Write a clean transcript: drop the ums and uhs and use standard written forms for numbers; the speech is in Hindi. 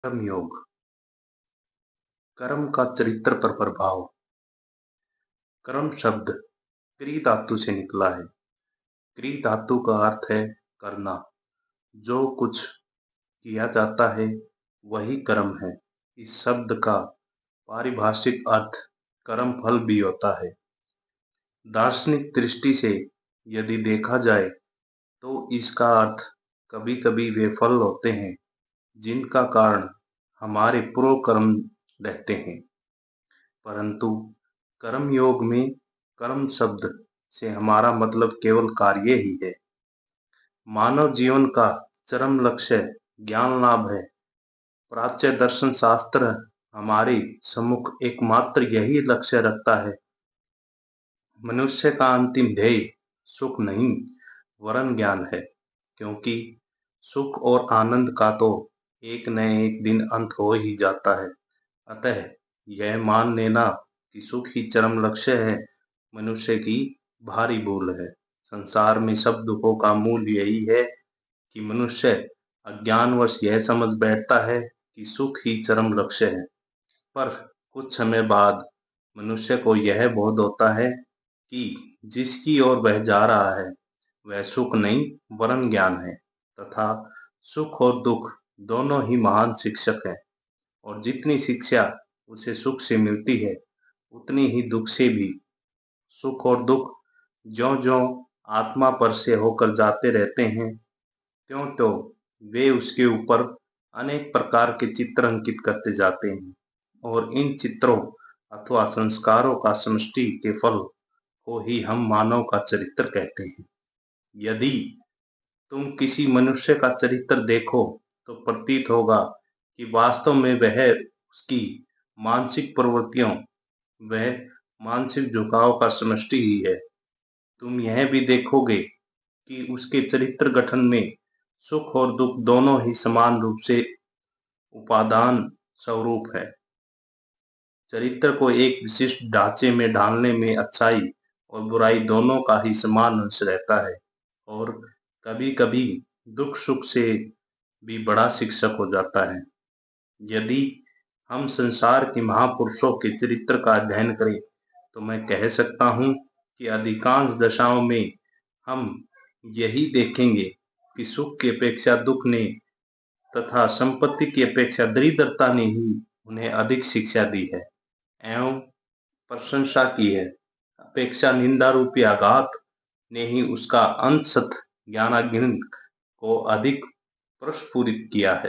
कर्म योग। कर्म का चरित्र पर प्रभाव। कर्म शब्द क्री धातु से निकला है। क्री धातु का अर्थ है करना। जो कुछ किया जाता है वही कर्म है। इस शब्द का पारिभाषिक अर्थ कर्म फल भी होता है। दार्शनिक दृष्टि से यदि देखा जाए तो इसका अर्थ कभी कभी वे फल होते हैं जिनका कारण हमारे पूर्व कर्म रहते हैं। परंतु कर्म योग में कर्म शब्द से हमारा मतलब केवल कार्य ही है। मानव जीवन का चरम लक्ष्य ज्ञान लाभ है। प्राच्य दर्शन शास्त्र हमारे सम्मुख एकमात्र यही लक्ष्य रखता है। मनुष्य का अंतिम ध्येय सुख नहीं वरन ज्ञान है, क्योंकि सुख और आनंद का तो एक न एक दिन अंत हो ही जाता है। अतः यह मान लेना कि सुख ही चरम लक्ष्य है मनुष्य की भारी भूल है। संसार में सब दुखों का मूल यही है कि मनुष्य अज्ञानवश यह समझ बैठता है कि सुख ही चरम लक्ष्य है। पर कुछ समय बाद मनुष्य को यह बोध होता है कि जिसकी ओर वह जा रहा है वह सुख नहीं वरन ज्ञान है, तथा सुख और दुख दोनों ही महान शिक्षक हैं। और जितनी शिक्षा उसे सुख से मिलती है उतनी ही दुख से भी। सुख और दुख ज्यों-ज्यों आत्मा पर से होकर जाते रहते हैं, त्यों-त्यों वे उसके ऊपर अनेक प्रकार के चित्र अंकित करते जाते हैं, और इन चित्रों अथवा संस्कारों का समष्टि के फल को ही हम मानव का चरित्र कहते हैं। यदि तुम किसी मनुष्य का चरित्र देखो तो प्रतीत होगा कि वास्तव में वह उसकी मानसिक प्रवृत्तियों वह मानसिक झुकाव का समष्टि ही है। तुम यह भी देखोगे कि उसके चरित्र गठन में सुख और दुख दोनों ही समान रूप से उपादान स्वरूप है। चरित्र को एक विशिष्ट ढांचे में ढालने में अच्छाई और बुराई दोनों का ही समान अंश रहता है, और कभी कभी दुख सुख से भी बड़ा शिक्षक हो जाता है। यदि हम संसार के महापुरुषों के चरित्र का अध्ययन करें तो मैं कह सकता हूँ कि अधिकांश दशाओं में हम यही देखेंगे कि सुख की अपेक्षा दुख ने तथा संपत्ति की अपेक्षा दरिद्रता ने ही उन्हें अधिक शिक्षा दी है एवं प्रशंसा की है। अपेक्षा निंदा रूपी आघात ने ही उसका अंतशत ज्ञानाग्नि को अधिक प्रस्फुरित किया है।